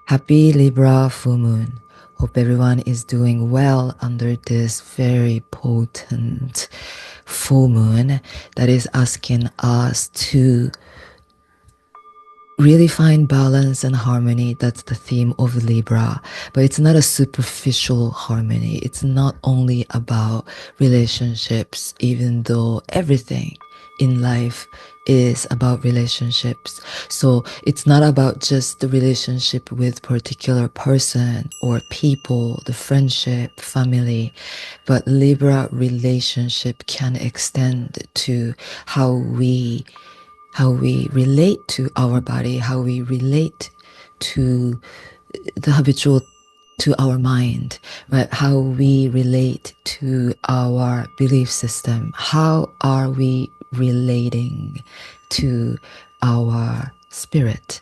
Happy Libra full moon. Hope everyone is doing well under this very potent full moon that is asking us to really find balance and harmony. That's the theme of Libra. But it's not a superficial harmony. It's not only about relationships, even though everything in life is about relationships. So it's not about just the relationship with particular person or people, the friendship, family, but Libra relationship can extend to how we relate to our body, how we relate to the habitual, to our mind, right? How we relate to our belief system. How are we relating to our spirit?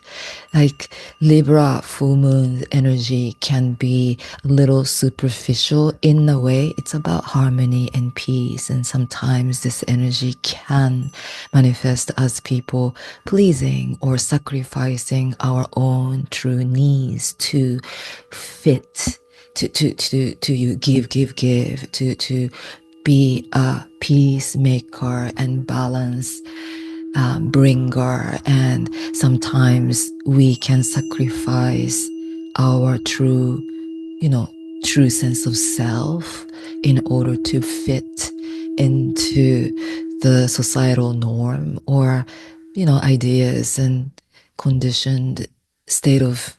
Like Libra full moon energy can be a little superficial in a way. It's about harmony and peace. And sometimes this energy can manifest as people pleasing or sacrificing our own true needs to fit, to you give, to be a peacemaker and balance bringer. And sometimes we can sacrifice our true, true sense of self in order to fit into the societal norm or, ideas and conditioned state of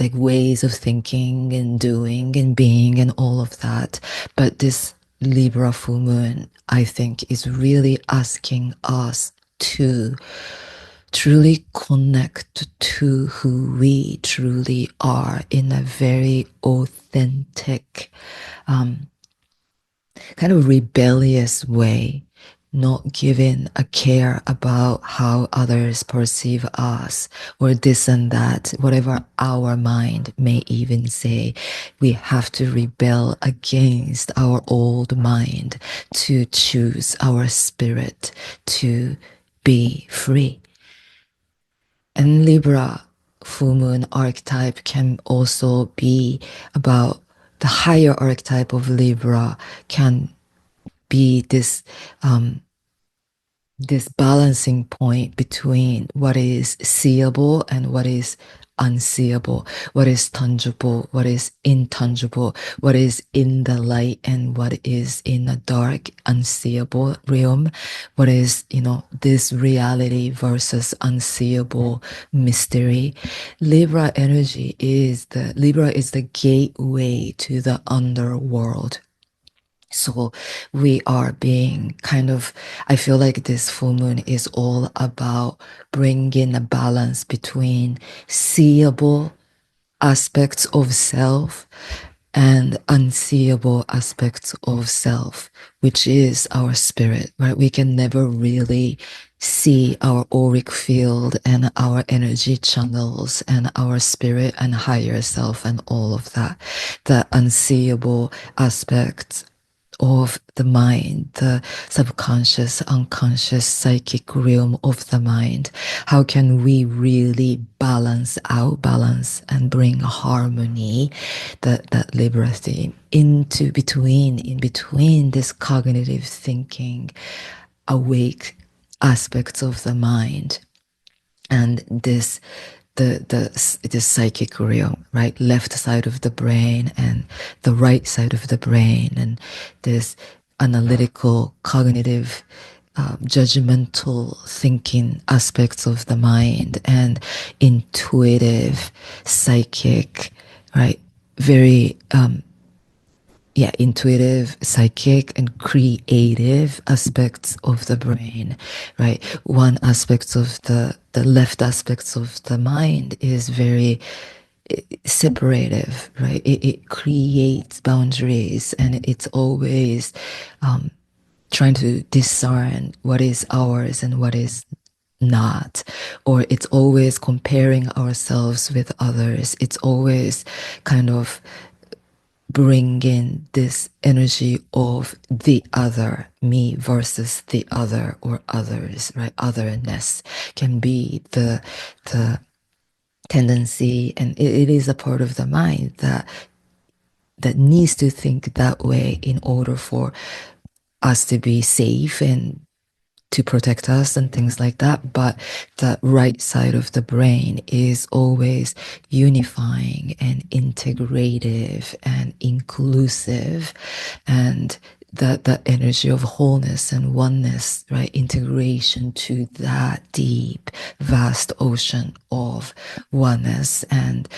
like ways of thinking and doing and being and all of that. But this Libra full moon, I think, is really asking us to truly connect to who we truly are in a very authentic, um, kind of rebellious way, not giving a care about how others perceive us or this and that, whatever our mind may even say. We have to rebel against our old mind to choose our spirit to be free. And Libra full moon archetype can also be about the higher archetype of Libra can be this balancing point between what is seeable and what is unseeable, what is tangible, what is intangible, what is in the light and what is in the dark, unseeable realm, what is, this reality versus unseeable mystery. Libra is the gateway to the underworld. So we are being I feel like this full moon is all about bringing a balance between seeable aspects of self and unseeable aspects of self, which is our spirit, right? We can never really see our auric field and our energy channels and our spirit and higher self and all of that. The unseeable aspects of the mind, the subconscious, unconscious, psychic realm of the mind. How can we really balance and bring harmony, that Libra theme, in between this cognitive thinking, awake aspects of the mind and the psychic realm, right? Left side of the brain and the right side of the brain, and this analytical, cognitive, judgmental thinking aspects of the mind, and intuitive, psychic, right? Very intuitive, psychic, and creative aspects of the brain, right? One aspect of the left aspects of the mind is very separative, right? It creates boundaries, and it's always trying to discern what is ours and what is not, or it's always comparing ourselves with others. It's always kind of bring in this energy of the other, me versus the other or others, right? Otherness can be the tendency, and it is a part of the mind that needs to think that way in order for us to be safe and to protect us and things like that. But the right side of the brain is always unifying and integrative and inclusive, and that energy of wholeness and oneness, right? Integration to that deep, vast ocean of oneness. And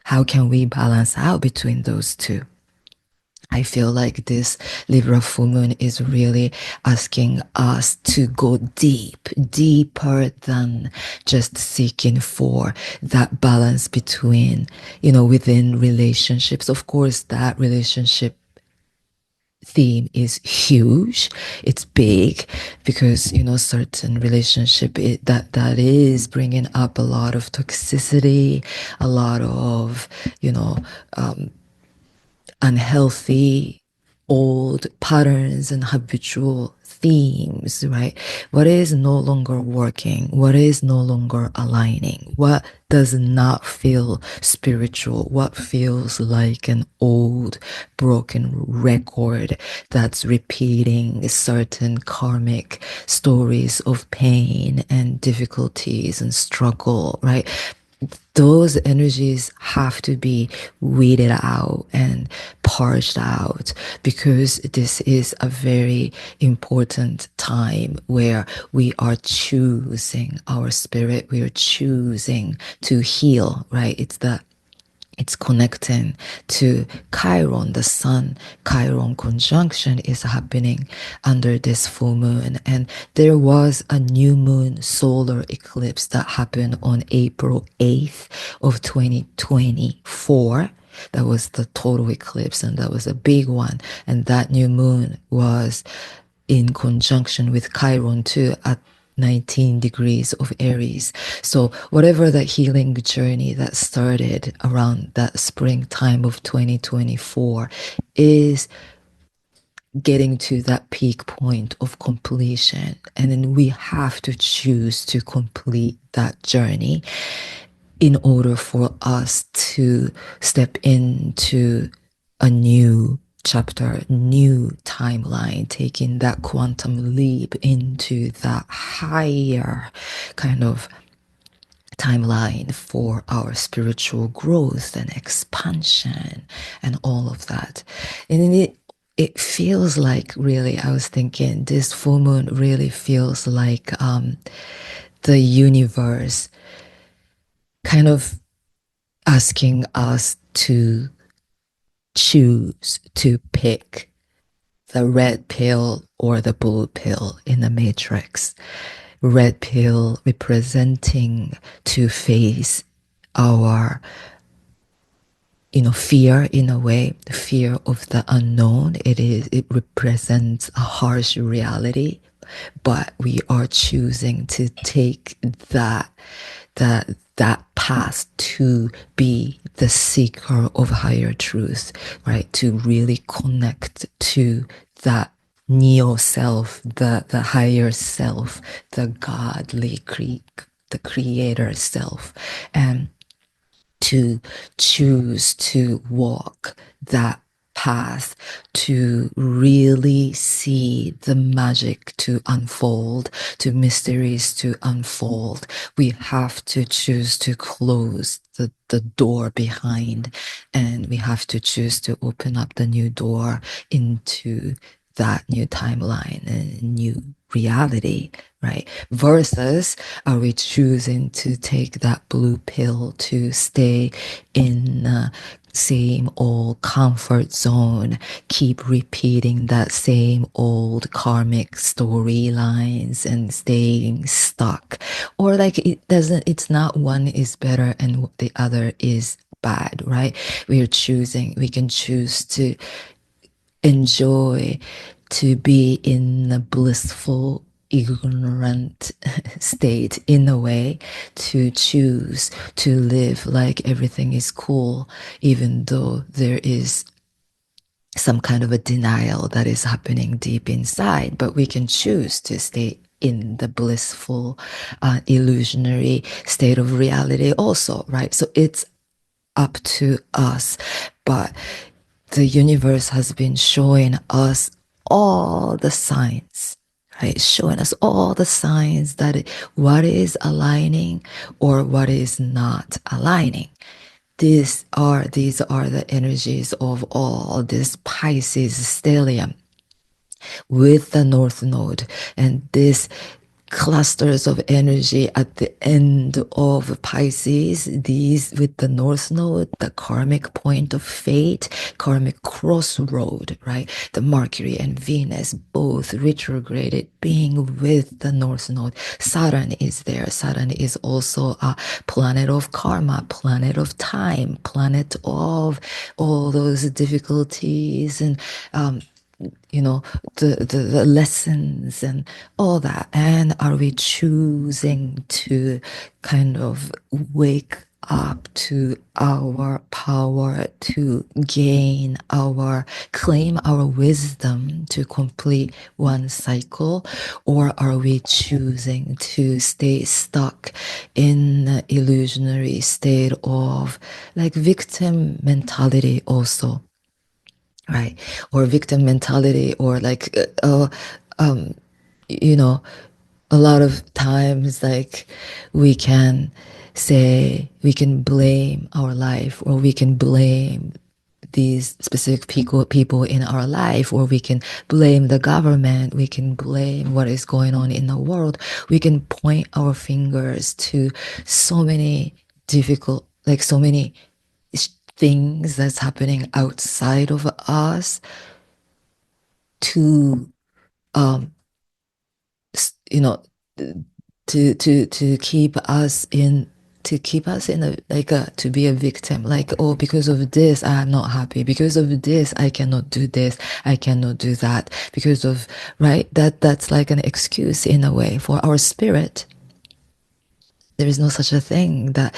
how can we balance out between those two? I feel like this Libra full moon is really asking us to go deep, deeper than just seeking for that balance between, within relationships. Of course, that relationship theme is huge. It's big because certain relationship that is bringing up a lot of toxicity, a lot of unhealthy old patterns and habitual themes, right? What is no longer working? What is no longer aligning? What does not feel spiritual? What feels like an old broken record that's repeating certain karmic stories of pain and difficulties and struggle, right? Those energies have to be weeded out and parched out, because this is a very important time where we are choosing our spirit, we are choosing to heal, right? It's connecting to Chiron, the Sun Chiron conjunction is happening under this full moon. And there was a new moon solar eclipse that happened on April 8th of 2024. That was the total eclipse, and that was a big one. And that new moon was in conjunction with Chiron too at 19 degrees of Aries. So whatever that healing journey that started around that springtime of 2024 is getting to that peak point of completion. And then we have to choose to complete that journey in order for us to step into a new chapter, new timeline, taking that quantum leap into that higher kind of timeline for our spiritual growth and expansion and all of that. And it feels like, really, I was thinking this full moon really feels like the universe kind of asking us to choose to pick the red pill or the blue pill in the matrix. Red pill representing to face our fear, in a way, the fear of the unknown. It represents a harsh reality, but we are choosing to take that path to be the seeker of higher truth, right? To really connect to that neo self, the higher self, the godly the creator self, and to choose to walk that path, to really see the magic to unfold, to mysteries to unfold. We have to choose to close the door behind, and we have to choose to open up the new door into that new timeline and new reality, right? Versus, are we choosing to take that blue pill to stay in the same old comfort zone, keep repeating that same old karmic storylines and staying stuck? Or like, it's not one is better and the other is bad, right? We can choose to enjoy, to be in a blissful, ignorant state, in a way, to choose to live like everything is cool, even though there is some kind of a denial that is happening deep inside. But we can choose to stay in the blissful, illusionary state of reality also, right? So it's up to us. But the universe has been showing us all the signs, right? Showing us all the signs that what is aligning or what is not aligning. These are the energies of all this Pisces stellium with the North Node, and this clusters of energy at the end of Pisces, these with the North Node, the karmic point of fate, karmic crossroad, right? The Mercury and Venus both retrograded being with the North Node. Saturn is there. Saturn is also a planet of karma, planet of time, planet of all those difficulties and you know, the lessons and all that. And are we choosing to kind of wake up to our power to gain our claim our wisdom to complete one cycle, or are we choosing to stay stuck in the illusionary state of like victim mentality also, right? Or victim mentality, or like um you know, a lot of times like we can say we can blame our life, or we can blame these specific people in our life, or we can blame the government, we can blame what is going on in the world, we can point our fingers to so many difficult, like so many things that's happening outside of us to um you know, to keep us in, to keep us in a like a to be a victim, like, oh, because of this I'm not happy, because of this I cannot do this, I cannot do that, because of, right, that's like an excuse in a way for our spirit. There is no such a thing that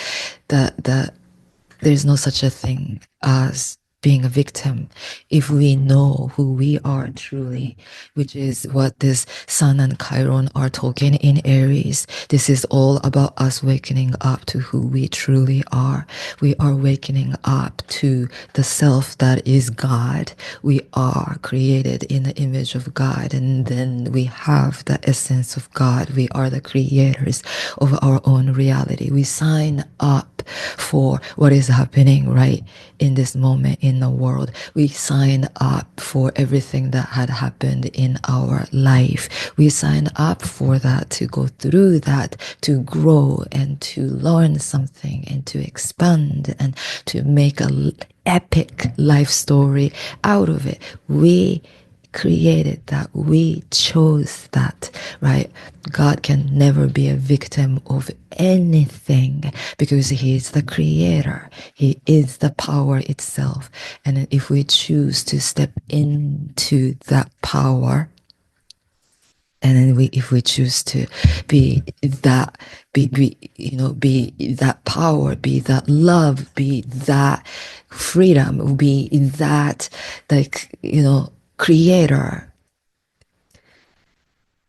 there's no such a thing as being a victim if we know who we are truly, which is what this Sun and Chiron are talking in Aries. This is all about us wakening up to who we truly are. We are wakening up to the self that is God. We are created in the image of God, and then we have the essence of God. We are the creators of our own reality. We sign up for what is happening right in this moment in the world. We sign up for everything that had happened in our life. We sign up for that, to go through that, to grow and to learn something and to expand and to make a epic life story out of it. We created that. We chose that, right? God can never be a victim of anything because He is the creator. He is the power itself. And if we choose to step into that power, and then if we choose to be that, be that power, be that love, be that freedom, be that, like, creator,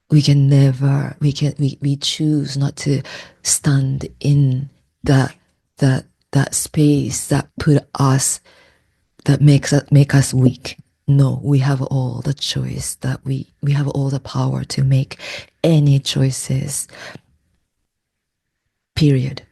we can never, we choose not to stand in that that space that put us, that make us weak. No, we have all the choice, that we have all the power to make any choices, period.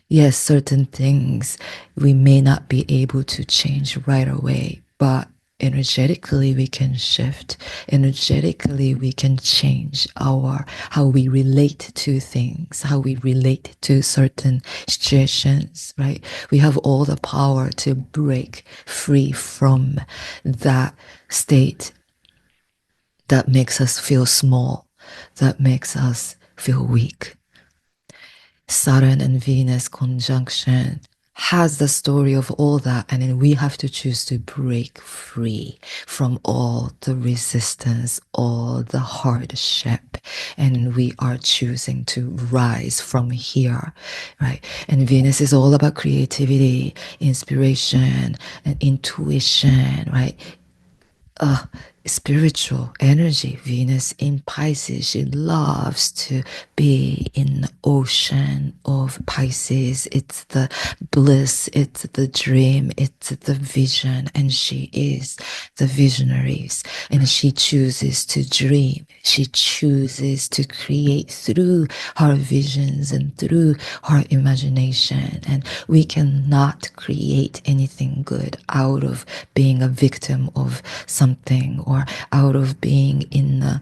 Yes, certain things we may not be able to change right away, but energetically we can shift. Energetically we can change our, how we relate to things, how we relate to certain situations, right? We have all the power to break free from that state that makes us feel small, that makes us feel weak. Saturn and Venus conjunction has the story of all that, and then we have to choose to break free from all the resistance, all the hardship, and we are choosing to rise from here, right? And Venus is all about creativity, inspiration, and intuition, right? spiritual energy. Venus in Pisces, she loves to be in the ocean of Pisces. It's the bliss, it's the dream, it's the vision, and she is the visionaries. And she chooses to dream. She chooses to create through her visions and through her imagination. And we cannot create anything good out of being a victim of something or out of being in a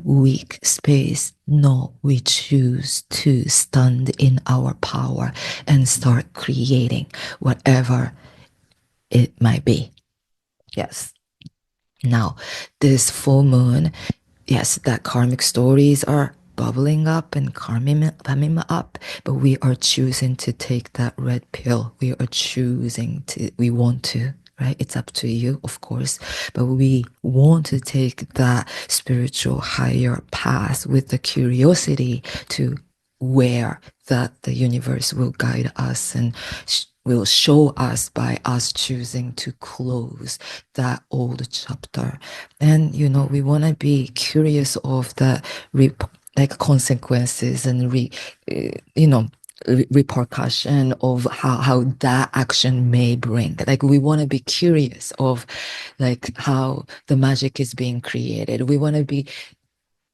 weak space. No, we choose to stand in our power and start creating whatever it might be. Yes. Now, this full moon, yes, that karmic stories are bubbling up and coming up, but we are choosing to take that red pill. We are choosing to, we want to, right? It's up to you, of course, but we want to take that spiritual higher path with the curiosity to where that the universe will guide us and will show us by us choosing to close that old chapter. And we want to be curious of the like consequences and repercussion of how that action may bring. Like we want to be curious of like how the magic is being created. We want to be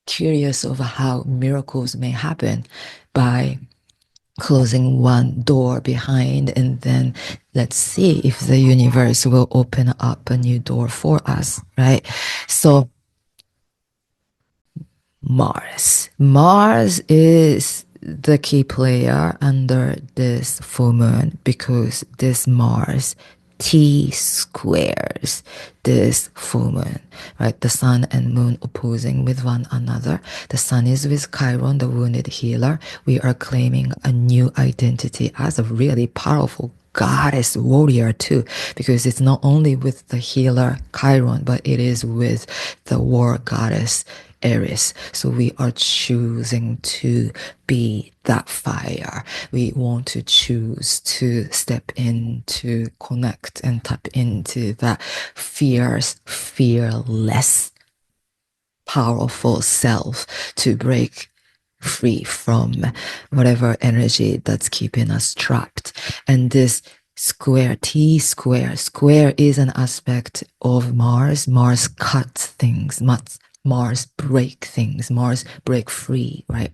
curious of how miracles may happen by closing one door behind, and then let's see if the universe will open up a new door for us, right? So Mars is the key player under this full moon because this Mars T squares this full moon, right? The sun and moon opposing with one another. The sun is with Chiron, the wounded healer. We are claiming a new identity as a really powerful goddess warrior too, because it's not only with the healer Chiron, but it is with the war goddess Aries. So we are choosing to be that fire. We want to choose to step in, to connect and tap into that fearless, powerful self to break free from whatever energy that's keeping us trapped. And this square, T square, square is an aspect of Mars. Mars cuts things, Mars break things, Mars break free, right?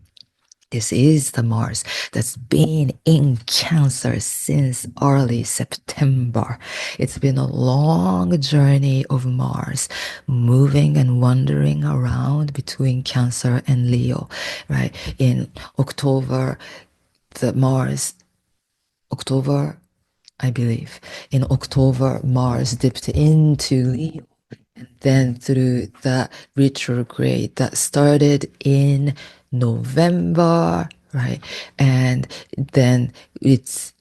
This is the Mars that's been in Cancer since early September. It's been a long journey of Mars moving and wandering around between Cancer and Leo, right? In October, the Mars, October, I believe, in October, Mars dipped into Leo. And then through the retrograde that started in November, right? And then it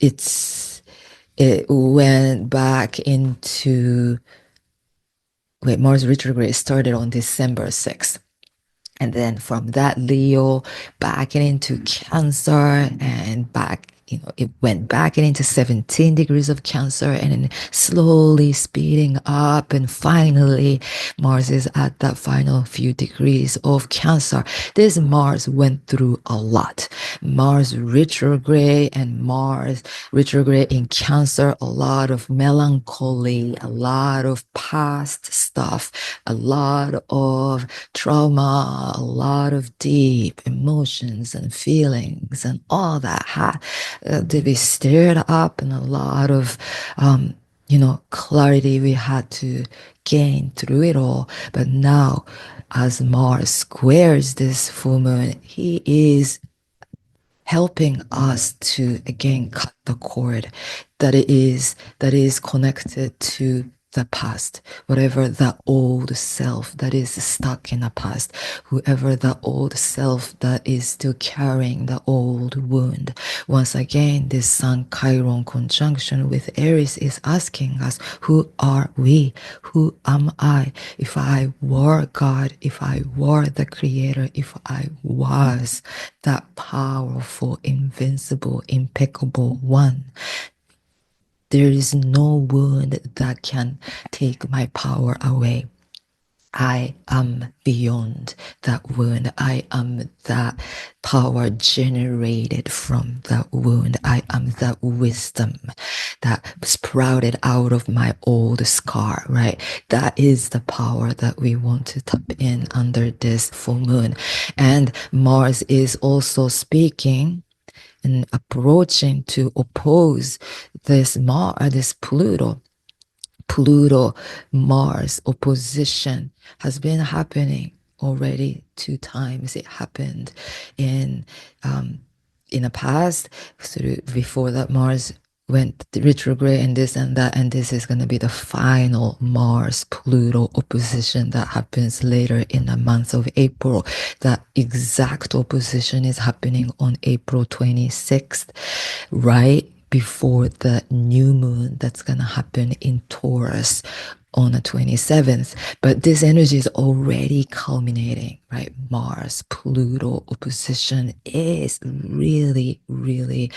went back into Mars retrograde started on December 6th. And then from that Leo back into Cancer and back, it went back into 17 degrees of Cancer and then slowly speeding up. And finally, Mars is at that final few degrees of Cancer. This Mars went through a lot. Mars retrograde and Mars retrograde in Cancer, a lot of melancholy, a lot of past stuff, a lot of trauma, a lot of deep emotions and feelings and all that had to be stirred up, and a lot of clarity we had to gain through it all. But now, as Mars squares this full moon, he is helping us to again cut the cord that is connected to the past, whatever the old self that is stuck in the past, whoever the old self that is still carrying the old wound. Once again, this Sun Chiron conjunction with Aries is asking us, who are we? Who am I? If I were God, if I were the creator, if I was that powerful, invincible, impeccable one, there is no wound that can take my power away. I am beyond that wound. I am that power generated from that wound. I am that wisdom that sprouted out of my old scar, right? That is the power that we want to tap in under this full moon. And Mars is also speaking and approaching to oppose this Pluto Mars opposition has been happening already 2 times. It happened in um, in the past, through before that Mars went retrograde and this and that, and this is going to be the final Mars Pluto opposition that happens later in the month of April. That exact opposition is happening on April 26th, right before the new moon that's going to happen in Taurus on the 27th. But this energy is already culminating, right? Mars Pluto opposition is really, really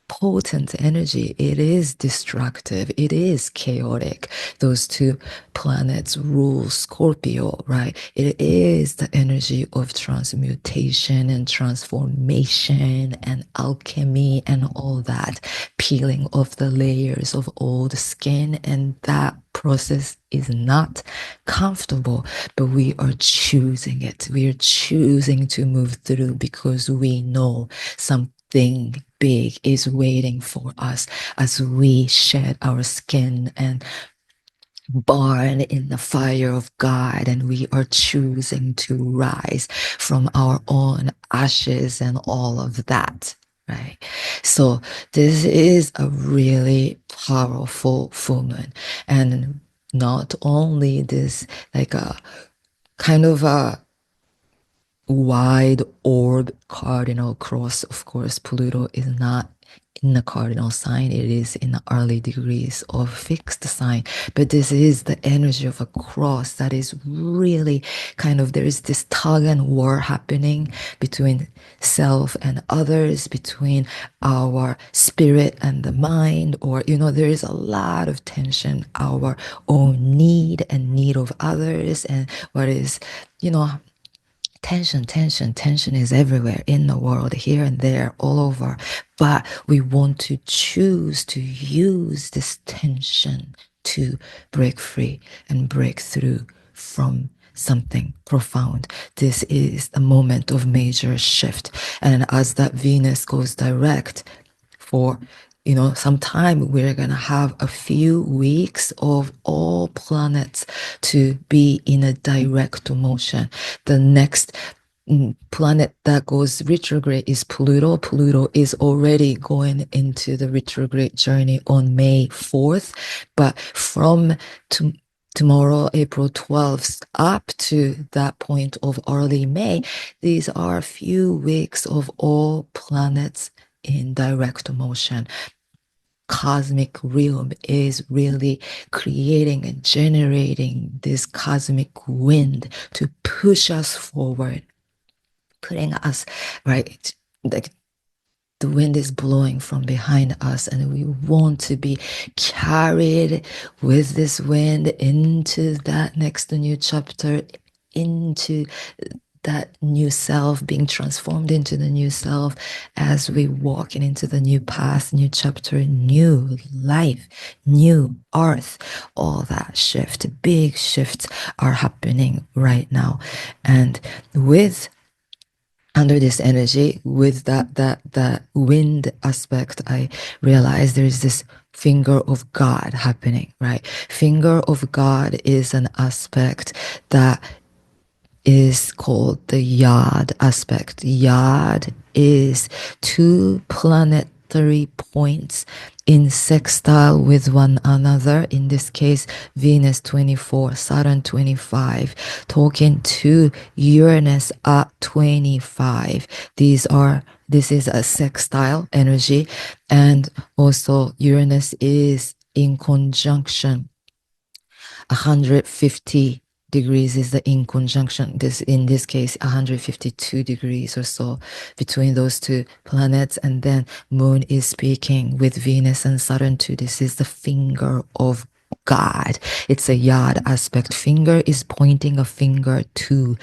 potent energy. It is destructive. It is chaotic. Those two planets rule Scorpio, right? It is the energy of transmutation and transformation and alchemy and all that, peeling off the layers of old skin. And that process is not comfortable, but we are choosing it. We are choosing to move through because we know something big is waiting for us as we shed our skin and born in the fire of God, and we are choosing to rise from our own ashes and all of that, right? So this is a really powerful full moon, and not only this, like a kind of a wide orb cardinal cross. Of course, Pluto is not in the cardinal sign, it is in the early degrees of fixed sign, but this is the energy of a cross that is really kind of, there is this tug and war happening between self and others, between our spirit and the mind, or there is a lot of tension, our own need and need of others, and what is tension is everywhere in the world, here and there, all over. But we want to choose to use this tension to break free and break through from something profound. This is a moment of major shift. And as that Venus goes direct for some time, we're gonna have a few weeks of all planets to be in a direct motion. The next planet that goes retrograde is Pluto. Pluto is already going into the retrograde journey on May 4th, but from tomorrow, April 12th, up to that point of early May, these are a few weeks of all planets in direct motion. Cosmic realm is really creating and generating this cosmic wind to push us forward, putting us right, like the wind is blowing from behind us, and we want to be carried with this wind into that next new chapter, into that new self, being transformed into the new self as we walk into the new path, new chapter, new life, new earth. All that shift, big shifts are happening right now. And with under this energy, with that wind aspect, I realized there is this finger of God happening, right? Finger of God is an aspect that is called the yard aspect. Yard is two planetary points in sextile with one another. In this case, Venus 24, Saturn 25, talking to Uranus at 25. This is a sextile energy, and also Uranus is in conjunction 150 degrees is the in conjunction. In this case 152 degrees or so between those two planets, and then Moon is speaking with Venus and Saturn too. This is the finger of God. It's a yod aspect. Finger is pointing a finger to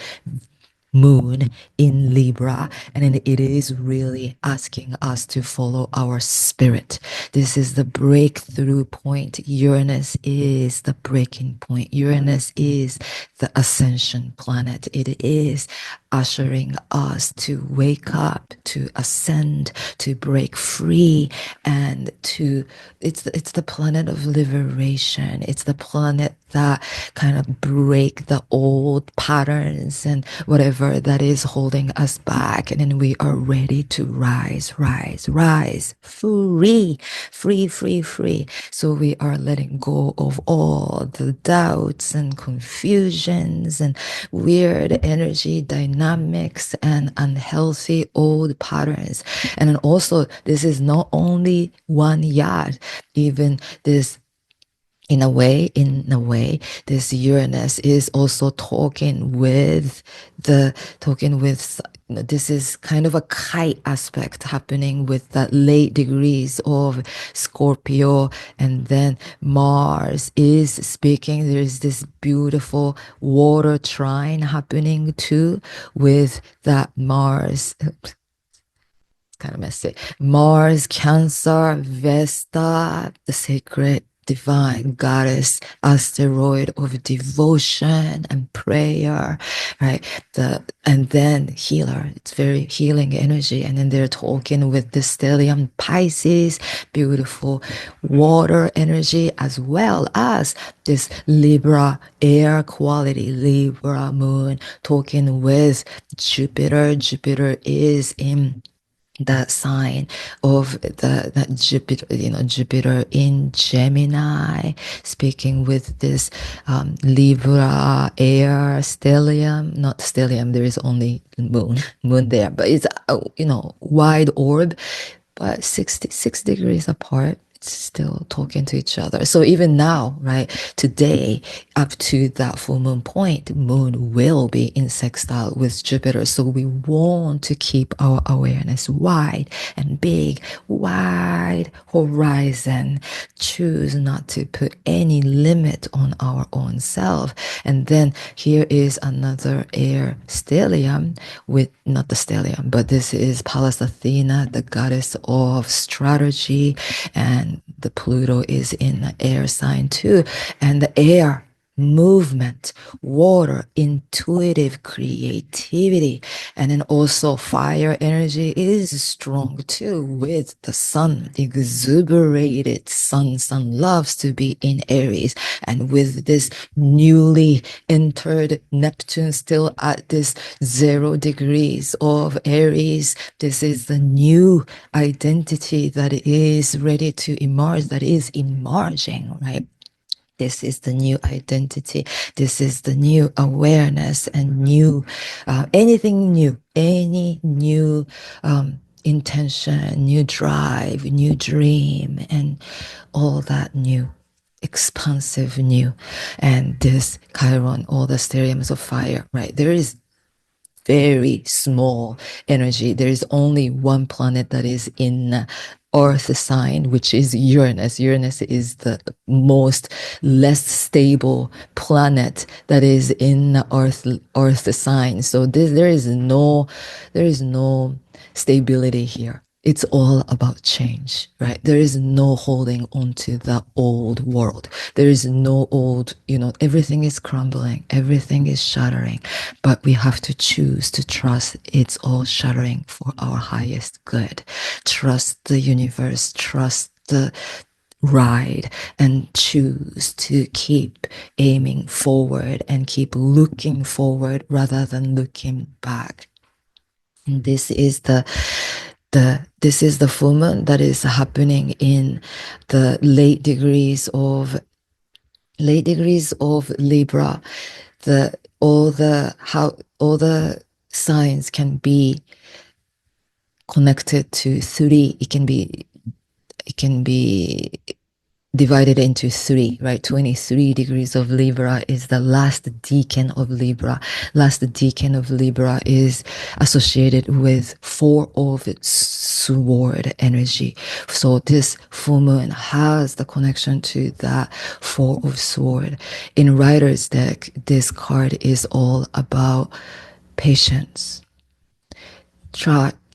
moon in Libra, and then it is really asking us to follow our spirit. This is the breakthrough point. Uranus is the breaking point. Uranus is the ascension planet. It is ushering us to wake up, to ascend, to break free, and to it's the planet of liberation. It's the planet that kind of break the old patterns and whatever that is holding us back, and then we are ready to rise, rise, rise, free, free, free, free. So we are letting go of all the doubts and confusions and weird energy dynamics and unhealthy old patterns. And then also, this is not only one yard, even this in a way, this Uranus is also talking with, this is kind of a kite aspect happening with the late degrees of Scorpio, and then Mars is speaking. There's this beautiful water trine happening too with that Mars. Kind of messy. Mars, Cancer, Vesta, the sacred divine goddess, asteroid of devotion and prayer, right? And then healer, it's very healing energy. And then they're talking with the stellium Pisces, beautiful water energy, as well as this Libra air quality, Libra moon, talking with Jupiter. Jupiter is in that sign of that Jupiter, Jupiter in Gemini, speaking with this Libra air stellium, not stellium. There is only moon there, but it's wide orb, but 66 degrees apart. It's still talking to each other. So even now, right, today, up to that full moon point, moon will be in sextile with Jupiter. So we want to keep our awareness wide and big, wide horizon. Choose not to put any limit on our own self. And then here is another air stellium with, not the stellium, but this is Pallas Athena, the goddess of strategy, and the Pluto is in the air sign too. And the air, movement, water, intuitive creativity, and then also fire energy is strong too with the sun, exuberated sun. Sun loves to be in Aries, and with this newly entered Neptune still at this 0 degrees of Aries, this is the new identity that is ready to emerge, that is emerging, right? This is the new identity. This is the new awareness and new, anything new, any new intention, new drive, new dream, and all that new, expansive new. And this Chiron, all the stelliums of fire, right? There is very small energy. There is only one planet that is in Earth sign, which is Uranus. Uranus is the most less stable planet that is in Earth sign. So there is no stability here. It's all about change, right? There is no holding onto the old world. There is no old, everything is crumbling, everything is shattering, but we have to choose to trust it's all shattering for our highest good. Trust the universe, trust the ride, and choose to keep aiming forward and keep looking forward rather than looking back. And this is the full moon that is happening in the late degrees of Libra. All the signs can be connected to 3. It can be divided into 3, right? 23 degrees of Libra is the last decan of Libra. Last decan of Libra is associated with 4 of sword energy. So this full moon has the connection to that four of sword. In Rider's deck, this card is all about patience.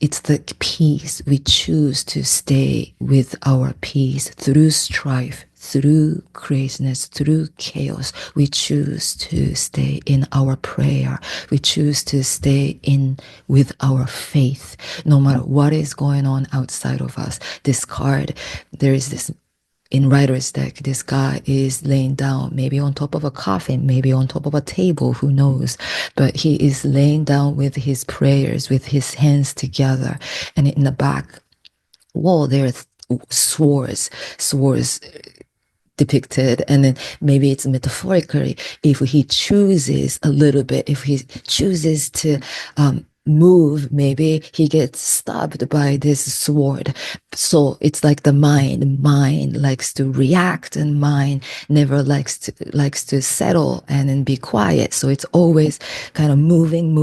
It's the peace. We choose to stay with our peace through strife, through craziness, through chaos. We choose to stay in our prayer. We choose to stay in with our faith, no matter what is going on outside of us. This card, there is this in Rider's deck, this guy is laying down, maybe on top of a coffin, maybe on top of a table, who knows? But he is laying down with his prayers, with his hands together. And in the back wall, there are swords depicted, and then maybe it's metaphorically, if he chooses a little bit, if he chooses to move, maybe he gets stabbed by this sword. So it's like the mind likes to react, and mind never likes to settle and then be quiet. So it's always kind of moving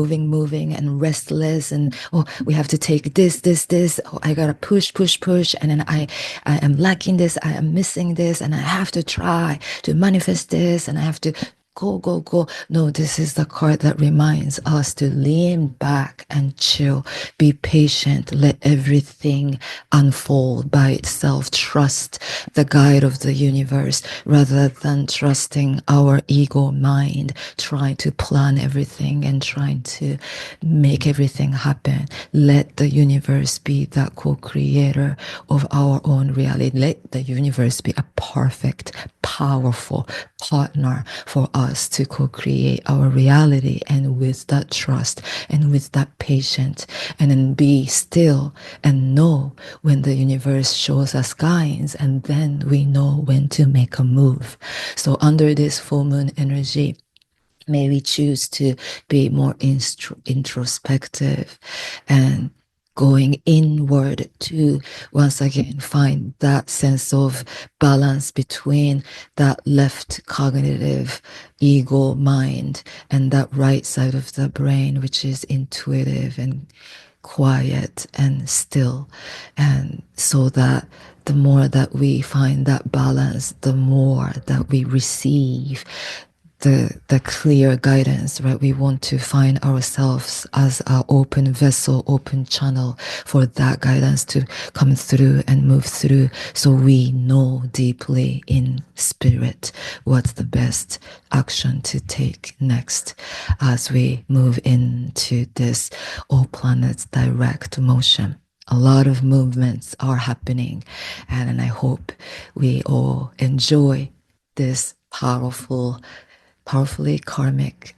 and restless, and oh, we have to take this, oh, I gotta push, and then I am lacking this, I am missing this, and I have to try to manifest this, and I have to go. No, this is the card that reminds us to lean back and chill, be patient, let everything unfold by itself. Trust the guide of the universe rather than trusting our ego mind, trying to plan everything and trying to make everything happen. Let the universe be the co-creator of our own reality. Let the universe be a perfect, powerful partner for us to co-create our reality. And with that trust and with that patience, and then be still and know when the universe shows us signs, and then we know when to make a move. So under this full moon energy, may we choose to be more introspective and going inward to once again find that sense of balance between that left cognitive ego mind and that right side of the brain, which is intuitive and quiet and still. And so that the more that we find that balance, the more that we receive the clear guidance, right? We want to find ourselves as an open vessel, open channel for that guidance to come through and move through, so we know deeply in spirit what's the best action to take next as we move into this all planets direct motion. A lot of movements are happening, and I hope we all enjoy this powerfully karmic,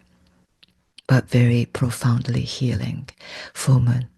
but very profoundly healing full moon.